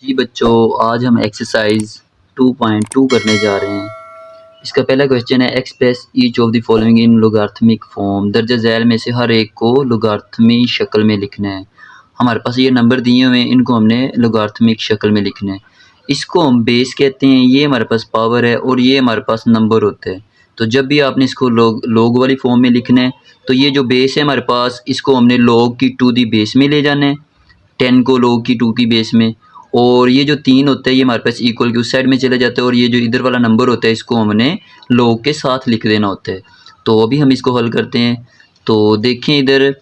जी बच्चों, आज हम एक्सरसाइज 2.2 करने जा रहे हैं। इसका पहला क्वेश्चन है express each of the following in logarithmic form. दर्ज झैल में से हर एक को लोगार्थमी शक्ल में लिखना है। हमारे पास ये नंबर दिए हुए हैं, इनको हमने लोगार्थमिक शक्ल में लिखना है। इसको हम बेस कहते हैं, ये हमारे पास पावर है और ये हमारे पास नंबर होता है। तो जब भी आपने इसको लोग वाली फॉर्म में लिखना है तो ये जो बेस है हमारे पास, इसको हमने log की 2 दी बेस में ले जाना है, 10 को log की 2 की बेस में। और ये जो 3 होता है ये हमारे पास इक्वल की उस साइड में चले जाता है और ये जो इधर वाला नंबर होता है इसको हमने log के साथ लिख देना होता है। तो अभी हम इसको हल करते हैं। तो देखें इधर,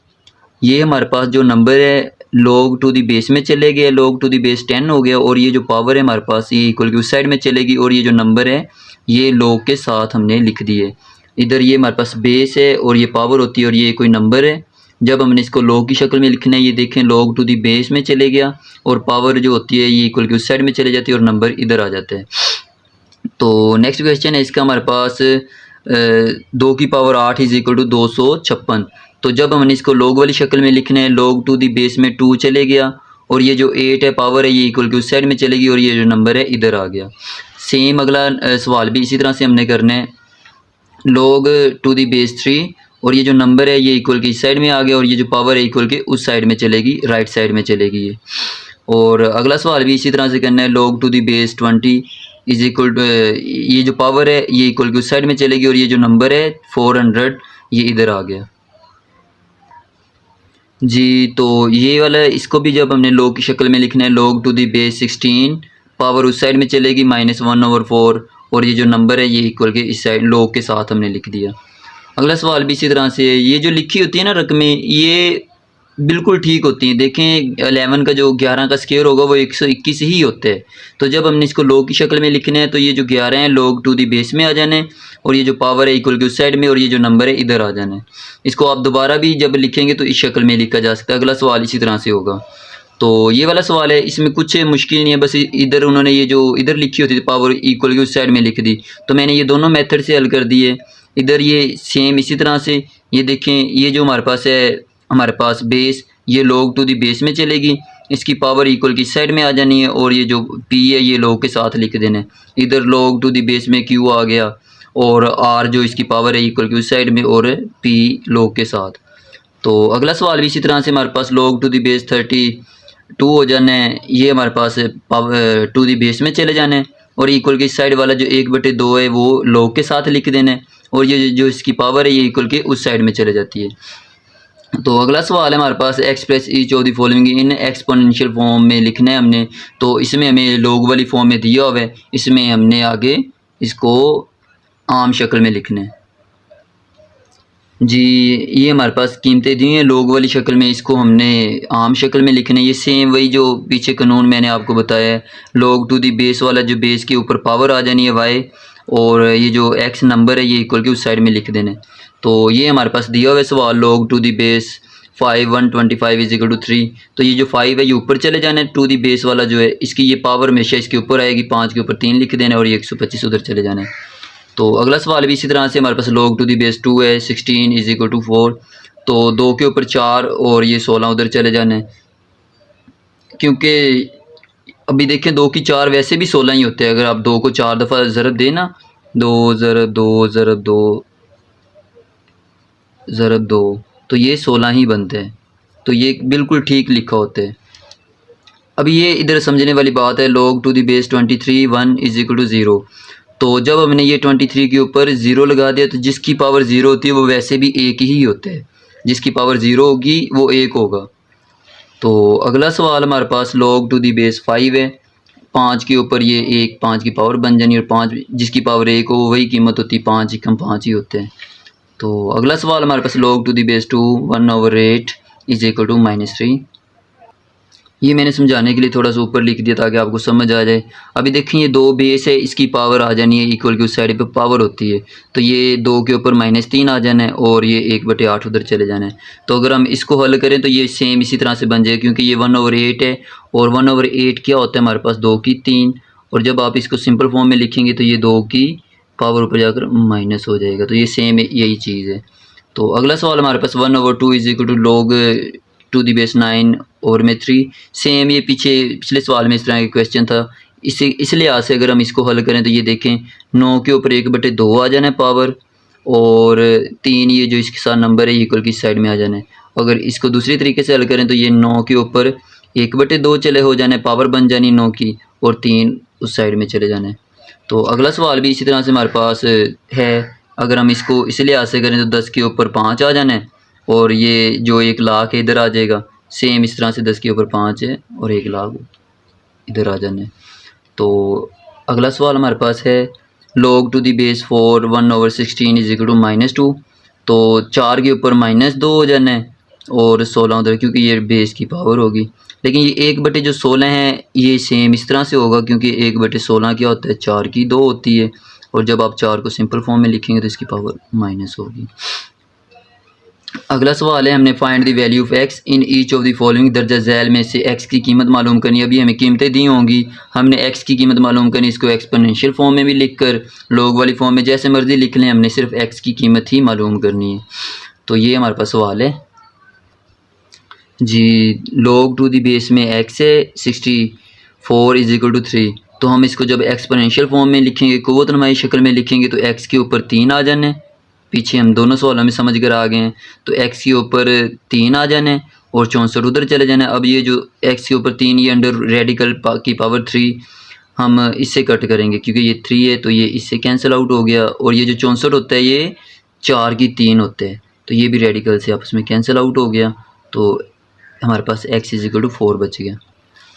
ये हमारे पास जो नंबर है log टू दी बेस में चले गए, log टू दी बेस 10 हो गया और ये जो पावर है हमारे पास ये इक्वल की उस साइड में चलेगी और ये जो नंबर है ये log के साथ हमने लिख दिए। इधर ये हमारे पास बेस है और ये पावर होती है और ये कोई नंबर है। जब हमने इसको log की शक्ल में लिखना है, ये देखें log टू दी बेस में चले गया और पावर जो होती है ये इक्वल की उस साइड में चले जाती है और नंबर इधर आ जाता है। तो नेक्स्ट क्वेश्चन है इसका हमारे पास 2 की पावर 8 इज इक्वल टू 256। तो जब हमने इसको log वाली शक्ल में लिखना है, log टू दी बेस में 2 चले गया और ये जो 8 है पावर है ये इक्वल की उस साइड में चलेगी और ये जो नंबर है इधर आ गया। सेम अगला सवाल भी इसी तरह से हमने करना है, log टू दी बेस 3 और ये जो नंबर है ये इक्वल की इस साइड में आ गया और ये जो पावर है इक्वल के उस साइड में चलेगी, राइट साइड में चलेगी ये। और अगला सवाल भी इसी तरह से करना है, log to the base 20 is equal to, ये जो पावर है ये इक्वल की उस साइड में चलेगी और ये जो नंबर है 400 ये इधर आ गया। जी तो ये वाला इसको भी जब हमने log की शक्ल में लिखना है, log to the base 16 power उस साइड में चलेगी -1/4 और ये जो नंबर है ये इक्वल के इस साइड log के साथ हमने लिख दिया। अगला सवाल भी इसी तरह से, ये जो लिखी होती है ना रकमें ये बिल्कुल ठीक होती हैं। देखें 11 का जो 11 का स्क्वायर होगा वो 121 ही होता है। तो जब हमने इसको log की शक्ल में लिखना है तो ये जो 11 है log टू दी बेस में आ जाना है और ये जो पावर है इक्वल की उस साइड में और ये जो नंबर है इधर आ जाना है। इसको आप दोबारा भी जब लिखेंगे तो इस शक्ल में लिखा जा सकता है। अगला सवाल इसी तरह से होगा। तो ये वाला सवाल है, इसमें कुछ मुश्किल नहीं है, बस इधर उन्होंने ये जो इधर लिखी होती थी पावर इक्वल की उस साइड में लिख दी, तो मैंने ये दोनों मेथड से हल कर दिए। इधर ये सेम इसी तरह से, ये देखें ये जो हमारे पास है, हमारे पास बेस ये log टू दी बेस में चलेगी, इसकी पावर इक्वल की साइड में आ जानी है और ये जो p है ये log के साथ लिख देना है। इधर log टू दी बेस में q आ गया और r जो इसकी पावर है इक्वल की उस साइड में और p log के साथ। तो अगला सवाल भी इसी तरह से हमारे पास log टू दी बेस 32 हो जाना है, ये हमारे पास पावर टू दी बेस में चले जाना है और इक्वल की साइड वाला जो 1/2 है वो log के साथ लिख देना है और ये जो इसकी पावर है ये इक्वल के उस साइड में चले जाती है। तो अगला सवाल है हमारे पास express each of the following in exponential form में लिखना है हमने। तो इसमें हमें log वाली फॉर्म में दिया हुआ है, इसमें हमने आगे इसको आम शक्ल में लिखना है। जी ये हमारे पास कीमतें दी हैं log वाली शक्ल में, इसको हमने आम शक्ल में लिखना है। ये सेम वही जो पीछे कानून मैंने आपको बताया है, log टू दी बेस वाला जो बेस के ऊपर पावर आ जानी है y और ये जो x नंबर है ये इक्वल के उस साइड में लिख देना है। तो ये हमारे पास दिया हुआ है सवाल, log to the base 5 125 is equal to 3। तो ये जो 5 है ये ऊपर चले जाना है, टू दी बेस वाला जो है इसकी ये पावर हमेशा इसके ऊपर आएगी, 5 के ऊपर 3 लिख देना है और ये 125 उधर चले जाना है। तो अगला सवाल भी इसी तरह से हमारे पास log टू दी बेस 2 है 16 इज इक्वल टू 4। तो 2 के ऊपर 4 और ये 16 उधर चले जाना है, क्योंकि अभी देखें 2 की 4 वैसे भी 16 ही होते हैं। अगर आप 2 को 4 दफ़ा ज़रब देना, 2 ज़रब 2 ज़रब 2 ज़रब 2 तो ये 16 ही बनते हैं। तो ये बिल्कुल ठीक लिखा होता है। अभी ये इधर समझने वाली बात है, log to the base 23 1 is equal to 0। तो जब हमने ये 23 के ऊपर 0 लगा दिया तो जिसकी पावर 0 होती है वो वैसे भी 1 ही होता है, जिसकी पावर 0 होगी वो 1 होगा। तो अगला सवाल हमारे पास log टू दी बेस 5 है, 5 के ऊपर ये 1 5 की पावर बन जानी और 5 जिसकी पावर 1 हो वही कीमत होती है, 5 ही कम 5 ही होते हैं। तो अगला सवाल हमारे पास log to the base 2 1/8 is equal to -3। ये मैंने समझाने के लिए थोड़ा सा ऊपर लिख दिया ताकि आपको समझ आ जाए। अभी देखें ये 2 बेस है, इसकी पावर आ जानी है इक्वल की उस साइड पे पावर होती है, तो ये 2 के ऊपर -3 आ जाना है और ये 1/8 उधर चले जाना है। तो अगर हम इसको हल करें तो ये सेम इसी तरह से बन जाए, क्योंकि ये 1/8 है और 1/8 क्या होता है हमारे पास 2 की 3, और जब आप इसको सिंपल फॉर्म में लिखेंगे तो ये 2 की पावर ऊपर जाकर माइनस हो जाएगा। तो ये सेम यही चीज़ है। तो अगला सवाल हमारे पास 1/2 is equal to log to the base 9 और में 3। सेम ये पिछले सवाल में इस तरह का क्वेश्चन था। इस लिहाज से अगर हम इसको हल करें तो ये देखें 9 के ऊपर 1/2 आ जाना है पावर, और 3 ये जो इसके साथ नंबर है इक्वल की साइड में आ जाना है। अगर इसको दूसरी तरीके से हल करें तो ये 9 के ऊपर 1/2 चले हो जाने, पावर बन जानी 9 की, और 3 उस साइड में चले जाने। तो अगला सवाल भी इसी तरह से हमारे पास है। अगर हम इसको इस लिहाज से करें तो 10 के ऊपर 5 आ जाना है, और ये जो 1 लाख है इधर आ जाएगा। सेम इस तरह से 10 के ऊपर 5 है और 1 लाख इधर आ जाना है। तो अगला सवाल हमारे पास है log to the base 4 1/16 is equal to -2। तो 4 के ऊपर -2 हो जाना है और 16 उधर, क्योंकि ये बेस की पावर होगी। लेकिन ये 1/16 है ये सेम इस तरह से होगा, क्योंकि 1/16 क्या होता है, 4 की 2 होती है, और जब आप 4 को सिंपल फॉर्म में लिखेंगे तो इसकी पावर माइनस होगी। अगला सवाल है, हमने find the value of x in each of the following. दर्जा झैल में से x की कीमत मालूम करनी है। अभी हमें कीमतें दी होंगी, हमने x की कीमत मालूम करनी, इसको एक्सपोनेंशियल फॉर्म में भी लिखकर लॉग वाली फॉर्म में जैसे मर्जी लिख लें, हमने सिर्फ x की कीमत ही मालूम करनी है। तो ये हमारे पास सवाल है जी। log टू दी बेस में x है 64 इज इक्वल टू 3। तो हम इसको जब एक्सपोनेंशियल फॉर्म में लिखेंगे, क़ुव्वत नुमाई शक्ल में लिखेंगे, तो x के ऊपर 3 आ जाने। पीछे हम दोनों सवालों में समझ कर आ गए हैं। तो x के ऊपर 3 आ जाने और 64 उधर चले जाने। अब ये जो x के ऊपर 3, ये अंडर रेडिकल की पावर 3 हम इससे कट करेंगे, क्योंकि ये 3 है तो ये इससे कैंसिल आउट हो गया, और ये जो 64 होता है ये 4 की 3 होते हैं, तो ये भी रेडिकल से आपस में कैंसिल आउट हो गया। तो हमारे पास x इज इक्वल टू 4 बच गया।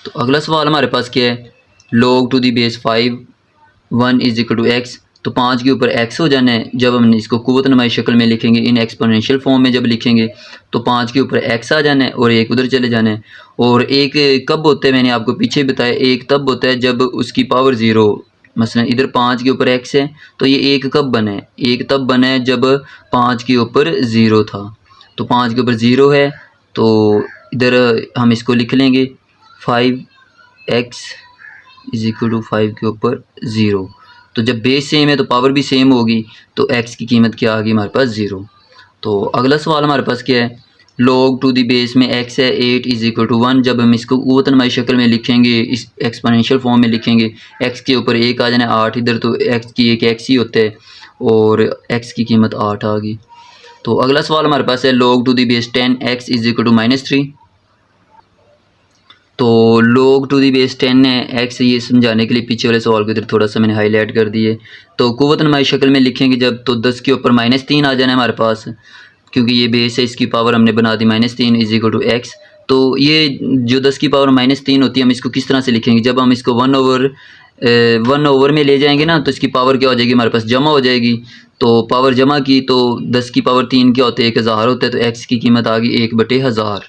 तो अगला सवाल हमारे पास क्या है, log to the base 5 1 is equal to x। तो 5 के ऊपर x हो जाना है। जब हम इसको क़ुव्वत नुमाई शक्ल में लिखेंगे, इन एक्सपोनेंशियल फॉर्म में जब लिखेंगे, तो 5 के ऊपर x आ जाना है और 1 उधर चले जाना है। और एक कब होता है, मैंने आपको पीछे बताया, एक तब होता है जब उसकी पावर 0। मसलन इधर 5 के ऊपर x है, तो ये 1 कब बना है, 1 तब बना है जब 5 के ऊपर 0 था। तो 5 के ऊपर 0 है, तो इधर हम इसको लिख लेंगे 5x इज इक्वल टू 5 के ऊपर 0। तो जब बेस सेम है तो पावर भी सेम होगी, तो x की कीमत क्या आ गई हमारे पास 0। तो अगला सवाल हमारे पास क्या है, log टू दी बेस में x है 8 इज इक्वल टू 1। जब हम इसको क़ुव्वत नुमाई शक्ल में लिखेंगे, इस एक्सपोनेंशियल फॉर्म में लिखेंगे, x के ऊपर 1 आ जाना है, 8 इधर, तो x की एक x ही होता है, और x की कीमत 8 आ गई। तो अगला सवाल हमारे पास है log to the base 10x is equal to -3। तो log टू दी बेस 10 है x, ये समझाने के लिए पीछे वाले सवाल को इधर थोड़ा सा मैंने हाईलाइट कर दिए। तो क़ुव्वत नुमाई शक्ल में लिखेंगे जब, तो 10 के ऊपर -3 आ जाना है हमारे पास, क्योंकि ये बेस है, इसकी पावर हमने बना दी -3 इज इक्वल टू x। तो ये जो 10 की पावर -3 होती है, हम इसको किस तरह से लिखेंगे, जब हम इसको 1 ओवर में ले जाएंगे ना, तो इसकी पावर क्या हो जाएगी हमारे पास, जमा हो जाएगी। तो पावर जमा की, तो 10 की पावर 3 क्या होते हैं, 1000 होता है, तो x की कीमत आ गई 1/1000।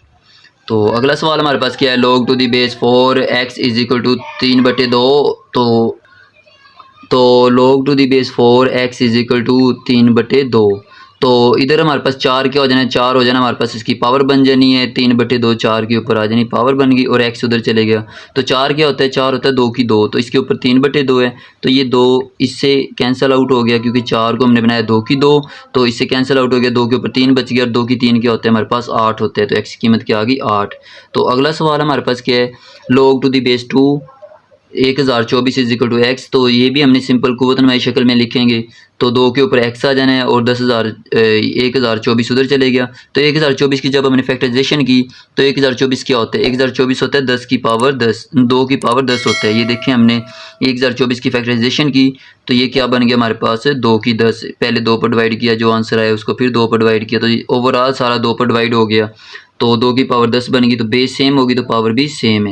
तो अगला सवाल हमारे पास क्या है, log to the base 4x is equal to 3/2। तो log to the base 4x is equal to 3/2। तो इधर हमारे पास 4 क्या हो जाना है, 4 हो जाना हमारे पास, इसकी पावर बन जानी है 3/2, 4 के ऊपर आ जानी, पावर बन गई, और x उधर चले गया। तो 4 क्या होता है, 4 होता है 2 की 2, तो इसके ऊपर 3/2 है, तो ये 2 इससे कैंसिल आउट हो गया, क्योंकि 4 को हमने बनाया 2 की 2, तो इससे कैंसिल आउट हो गया, 2 के ऊपर 3 बच गया, और 2 की 3 क्या होता है हमारे पास 8 होते हैं, तो x की कीमत क्या आ गई 8। तो अगला सवाल हमारे पास क्या है, log to the base 2 1024 is equal to x। तो ये भी हमने सिंपल क़ुव्वत नुमाई शक्ल में लिखेंगे, तो 2 के ऊपर x आ जाना है, और 1024 उधर चले गया। तो 1024 की जब हमने फैक्टराइजेशन की, तो 1024 क्या होता है, 1024 होता है 10 की पावर 10, 2 की पावर 10 होता है। ये देखें, हमने 1024 की फैक्टराइजेशन की, तो ये क्या बन गया हमारे पास 2 की 10, पहले 2 पर डिवाइड किया, जो आंसर आया उसको फिर 2 पर डिवाइड किया, तो ओवरऑल सारा 2 पर डिवाइड हो गया, तो 2 की पावर 10 बन गई। तो बेस सेम होगी तो पावर भी सेम है।